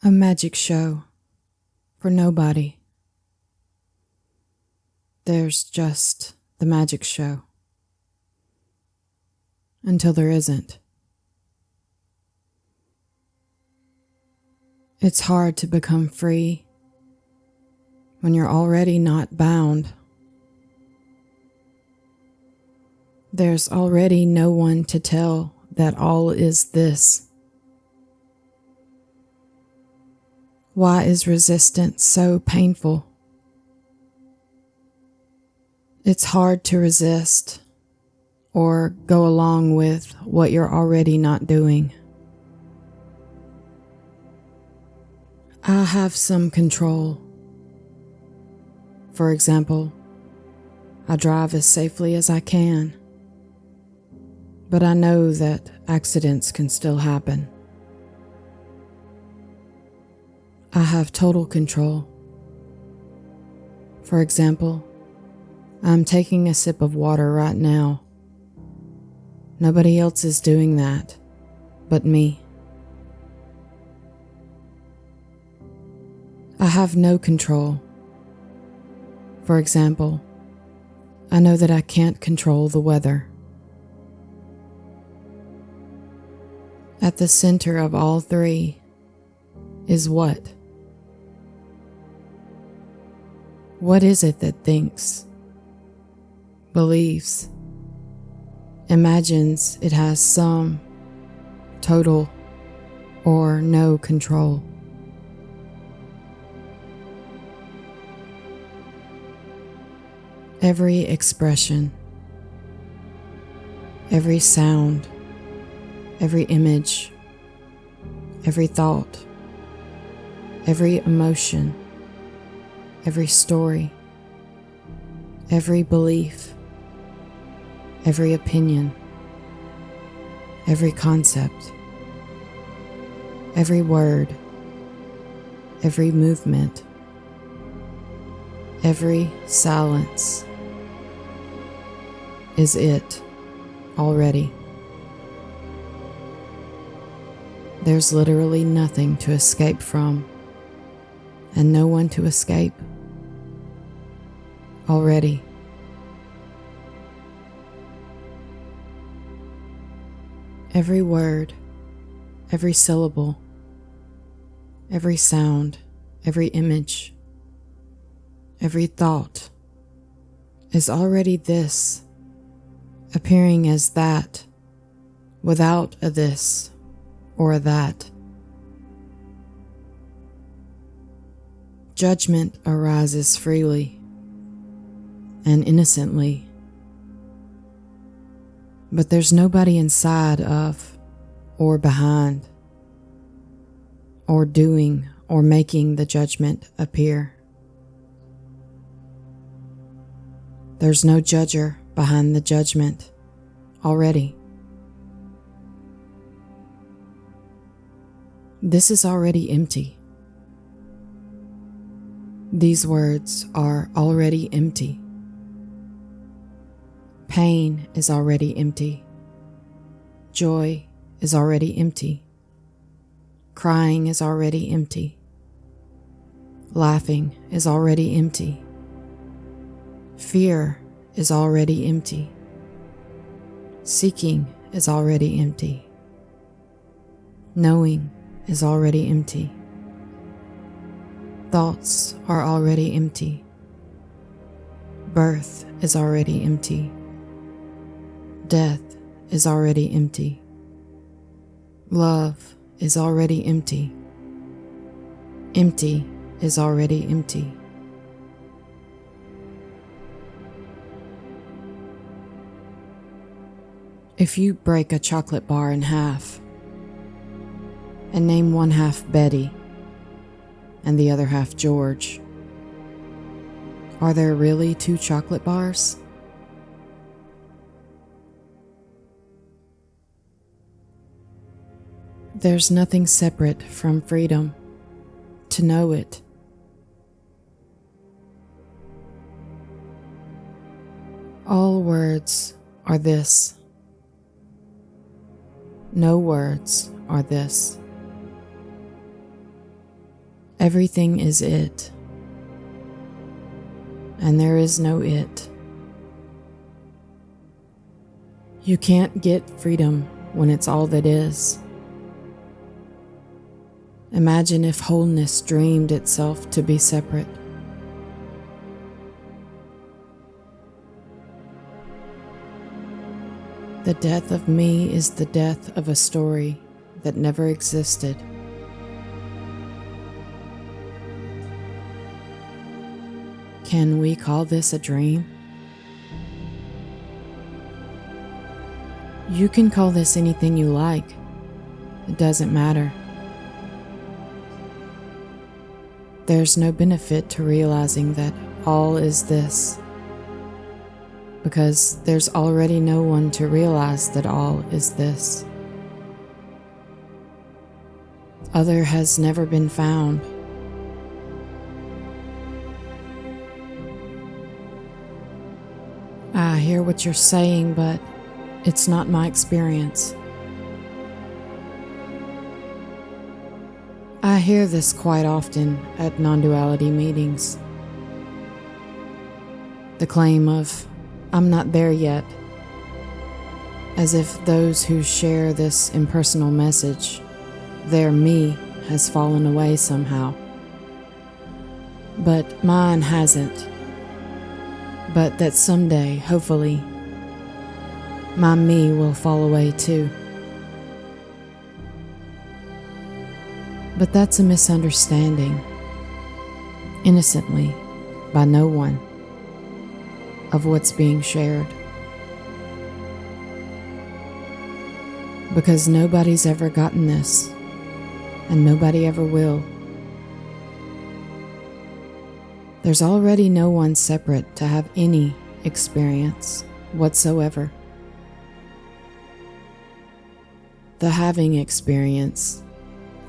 A magic show for nobody. There's just the magic show until there isn't. It's hard to become free when you're already not bound. There's already no one to tell that all is this. Why is resistance so painful? It's hard to resist or go along with what you're already not doing. I have some control. For example, I drive as safely as I can, but I know that accidents can still happen. I have total control. For example, I'm taking a sip of water right now. Nobody else is doing that but me. I have no control. For example, I know that I can't control the weather. At the center of all three is what? What is it that thinks, believes, imagines it has some, total, or no control? Every expression, every sound, every image, every thought, every emotion, every story, every belief, every opinion, every concept, every word, every movement, every silence is it already. There's literally nothing to escape from and no one to escape. Already. Every word, every syllable, every sound, every image, every thought is already this, appearing as that, without a this or a that. Judgment arises freely and innocently, but there's nobody inside of, or behind, or doing or making the judgment appear. There's no judger behind the judgment already. This is already empty. These words are already empty. Pain is already empty. Joy is already empty. Crying is already empty. Laughing is already empty. Fear is already empty. Seeking is already empty. Knowing is already empty. Thoughts are already empty. Birth is already empty. Death is already empty. Love is already empty. Empty is already empty. If you break a chocolate bar in half and name one half Betty and the other half George, are there really two chocolate bars? There's nothing separate from freedom to know it. All words are this. No words are this. Everything is it, and there is no it. You can't get freedom when it's all that is. Imagine if wholeness dreamed itself to be separate. The death of me is the death of a story that never existed. Can we call this a dream? You can call this anything you like. It doesn't matter. There's no benefit to realizing that all is this, because there's already no one to realize that all is this. Other has never been found. I hear what you're saying, but it's not my experience. I hear this quite often at non-duality meetings. The claim of, "I'm not there yet," as if those who share this impersonal message, their me has fallen away somehow. But mine hasn't. But that someday, hopefully, my me will fall away too. But that's a misunderstanding, innocently, by no one, of what's being shared. Because nobody's ever gotten this, and nobody ever will. There's already no one separate to have any experience whatsoever. The having experience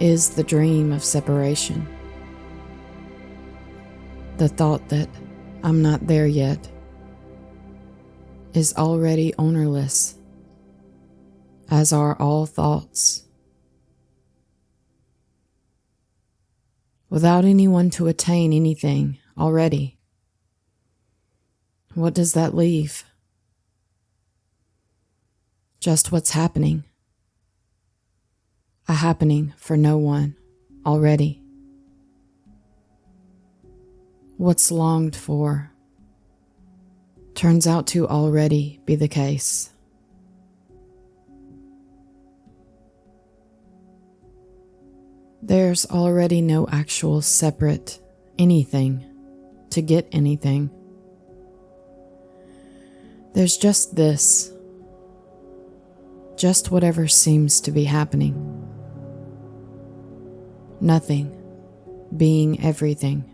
is the dream of separation. The thought that I'm not there yet is already ownerless, as are all thoughts. Without anyone to attain anything already, what does that leave? Just what's happening. A happening for no one already. What's longed for turns out to already be the case. There's already no actual separate anything to get anything. There's just this, just whatever seems to be happening. Nothing being everything.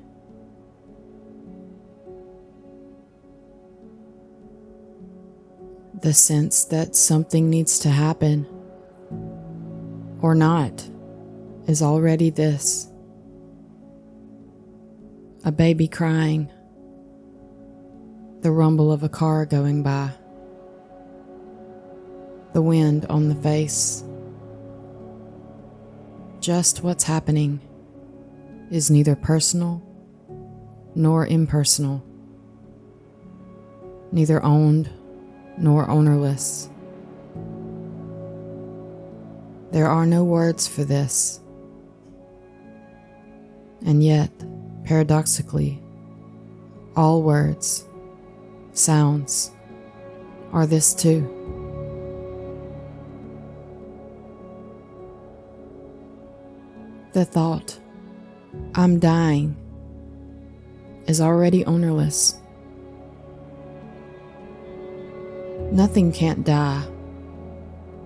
The sense that something needs to happen or not is already this. A baby crying, the rumble of a car going by, the wind on the face. Just what's happening is neither personal nor impersonal, neither owned nor ownerless. There are no words for this, and yet, paradoxically, all words, sounds, are this too. The thought, "I'm dying," is already ownerless. Nothing can't die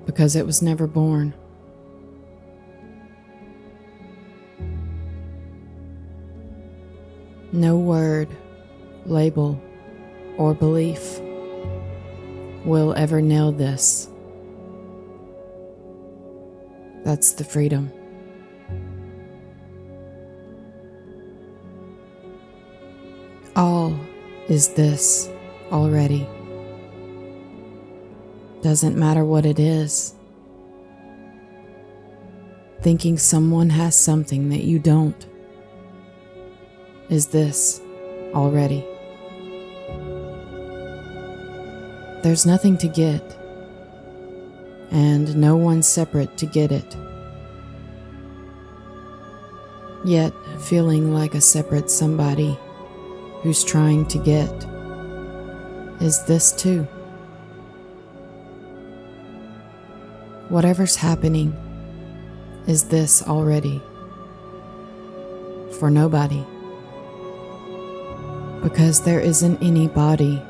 because it was never born. No word, label, or belief will ever nail this. That's the freedom. All is this already. Doesn't matter what it is. Thinking someone has something that you don't is this already. There's nothing to get, and no one separate to get it. Yet, feeling like a separate somebody who's trying to get is this too. Whatever's happening is this already. For nobody. Because there isn't any body.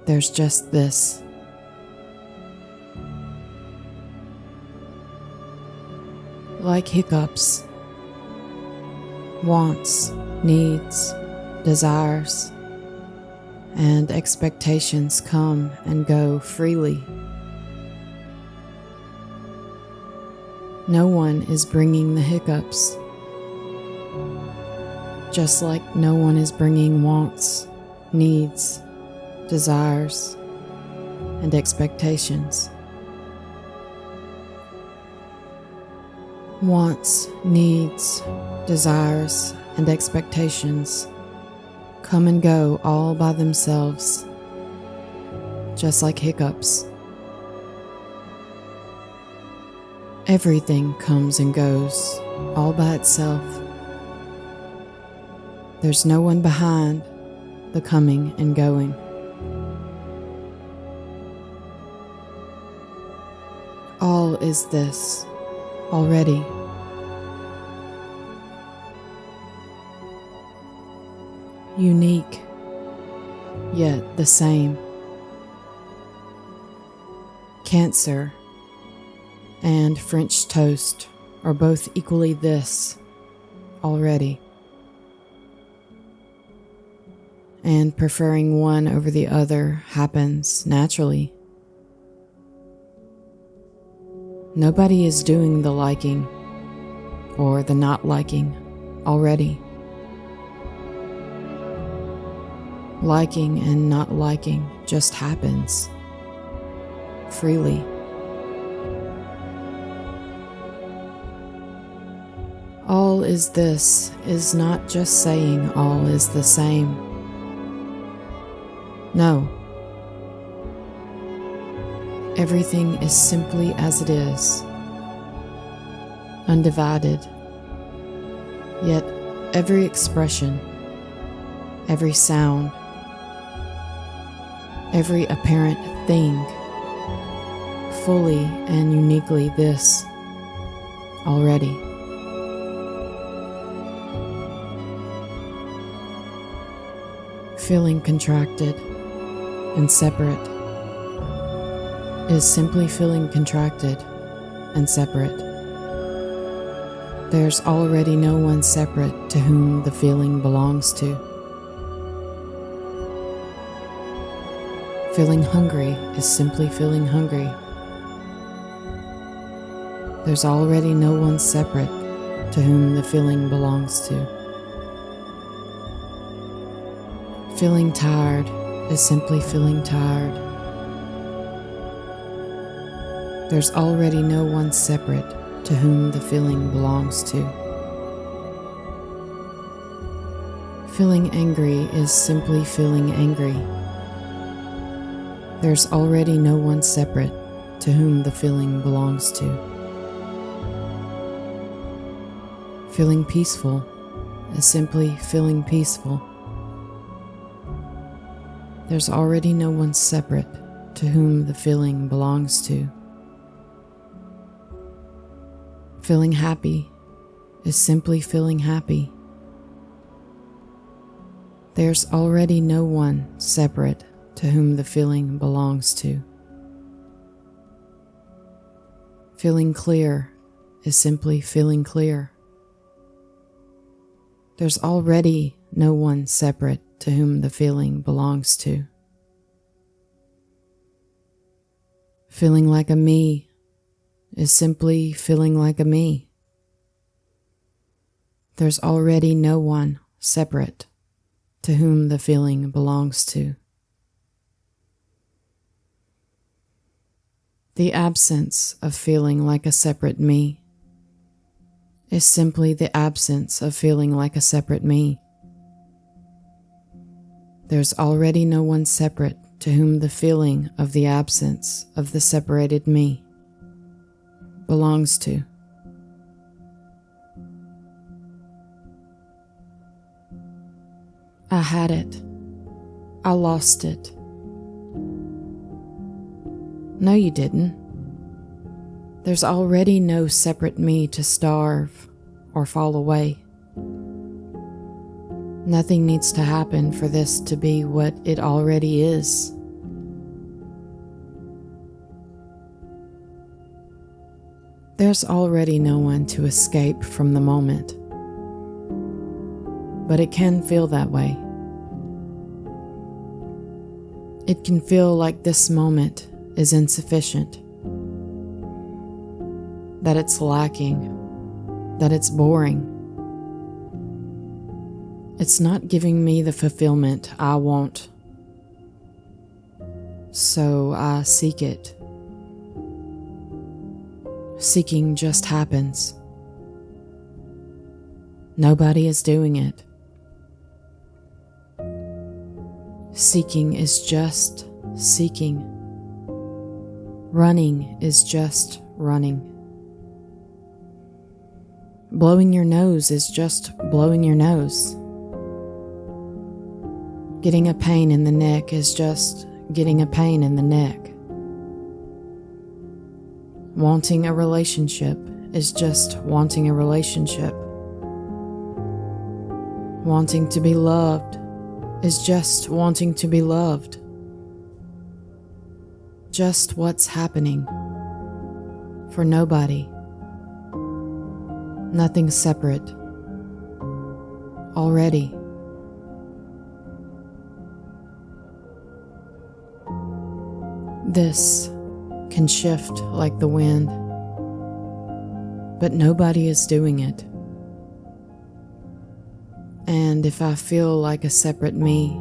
There's just this. Like hiccups, wants, needs, desires, and expectations come and go freely. No one is bringing the hiccups, just like no one is bringing wants, needs, desires, and expectations. Wants, needs, desires, and expectations come and go all by themselves, just like hiccups. Everything comes and goes all by itself. There's no one behind the coming and going. All is this already. Unique, yet the same. Cancer and French toast are both equally this already. And preferring one over the other happens naturally. Nobody is doing the liking or the not liking already. Liking and not liking just happens freely. All is this is not just saying all is the same. No. Everything is simply as it is, undivided. Yet every expression, every sound, every apparent thing, fully and uniquely this already. Feeling contracted and separate is simply feeling contracted and separate. There's already no one separate to whom the feeling belongs to. Feeling hungry is simply feeling hungry. There's already no one separate to whom the feeling belongs to. Feeling tired is simply feeling tired. There's already no one separate to whom the feeling belongs to. Feeling angry is simply feeling angry. There's already no one separate to whom the feeling belongs to. Feeling peaceful is simply feeling peaceful. There's already no one separate to whom the feeling belongs to. Feeling happy is simply feeling happy. There's already no one separate to whom the feeling belongs to. Feeling clear is simply feeling clear. There's already no one separate to whom the feeling belongs to. Feeling like a me is simply feeling like a me. There's already no one separate to whom the feeling belongs to. The absence of feeling like a separate me is simply the absence of feeling like a separate me. There's already no one separate to whom the feeling of the absence of the separated me belongs to. I had it. I lost it. No, you didn't. There's already no separate me to starve or fall away. Nothing needs to happen for this to be what it already is. There's already no one to escape from the moment, but it can feel that way. It can feel like this moment is insufficient, that it's lacking, that it's boring. It's not giving me the fulfillment I want, so I seek it. Seeking just happens. Nobody is doing it. Seeking is just seeking. Running is just running. Blowing your nose is just blowing your nose. Getting a pain in the neck is just getting a pain in the neck. Wanting a relationship is just wanting a relationship. Wanting to be loved is just wanting to be loved. Just what's happening for nobody. Nothing separate. Already. This can shift like the wind, but nobody is doing it. And if I feel like a separate me,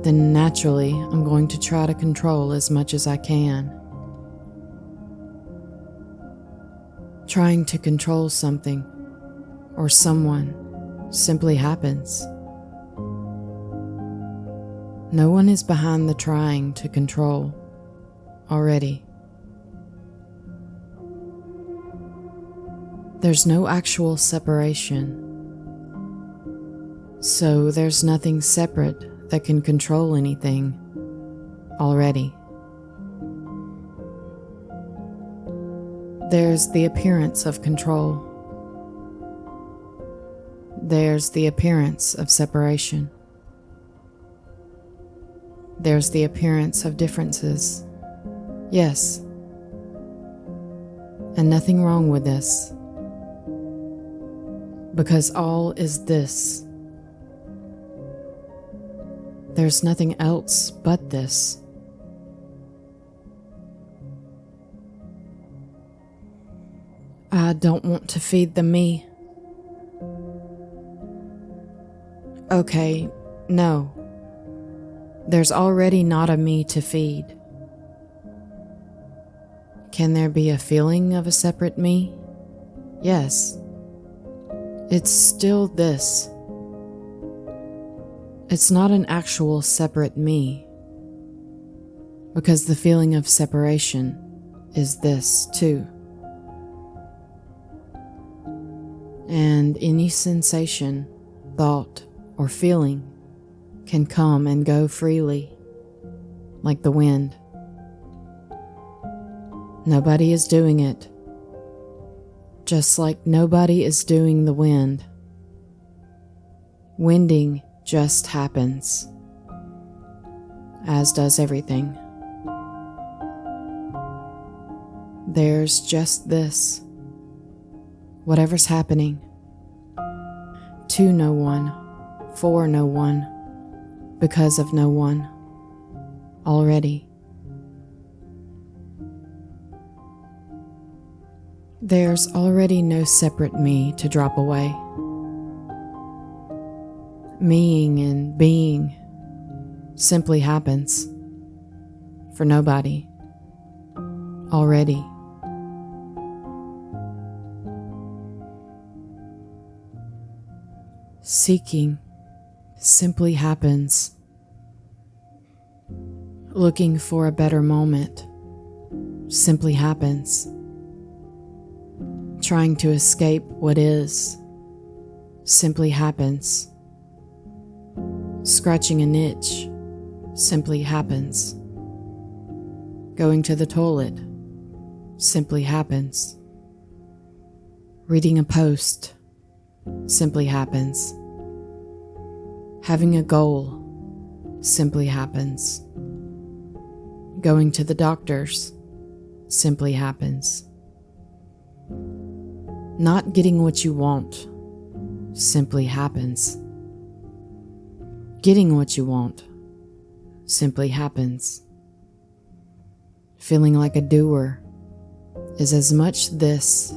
then naturally I'm going to try to control as much as I can. Trying to control something or someone simply happens. No one is behind the trying to control already. There's no actual separation, so there's nothing separate that can control anything already. There's the appearance of control. There's the appearance of separation. There's the appearance of differences. Yes. And nothing wrong with this. Because all is this. There's nothing else but this. I don't want to feed the me. Okay, no. There's already not a me to feed. Can there be a feeling of a separate me? Yes. It's still this. It's not an actual separate me, because the feeling of separation is this too. And any sensation, thought, or feeling can come and go freely, like the wind. Nobody is doing it, just like nobody is doing the wind. Winding just happens, as does everything. There's just this, whatever's happening, to no one, for no one, because of no one, already. There's already no separate me to drop away. Meing and being simply happens for nobody, already. Seeking simply happens. Looking for a better moment simply happens. Trying to escape what is simply happens. Scratching an itch simply happens. Going to the toilet simply happens. Reading a post simply happens. Having a goal simply happens. Going to the doctors simply happens. Not getting what you want simply happens. Getting what you want simply happens. Feeling like a doer is as much this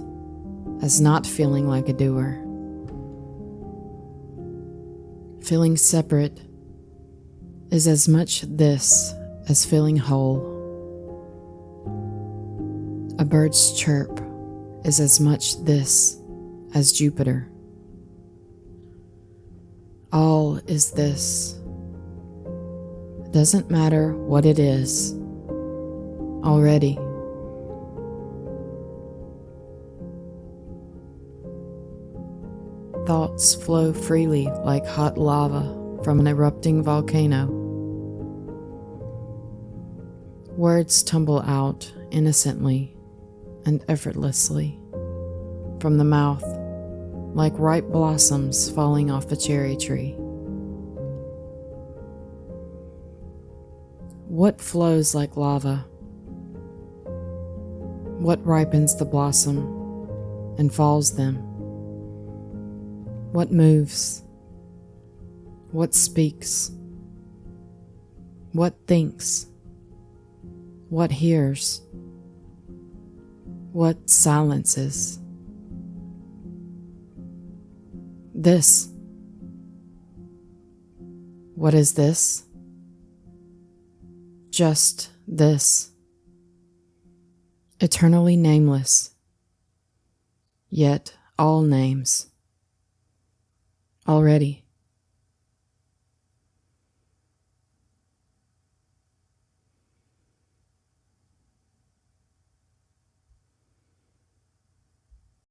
as not feeling like a doer. Feeling separate is as much this as feeling whole. A bird's chirp is as much this as Jupiter. All is this. It doesn't matter what it is already. Thoughts flow freely like hot lava from an erupting volcano. Words tumble out innocently and effortlessly from the mouth like ripe blossoms falling off a cherry tree. What flows like lava? What ripens the blossom and falls them? What moves? What speaks? What thinks? What hears? What silences? This. What is this? Just this. Eternally nameless, yet all names. Already.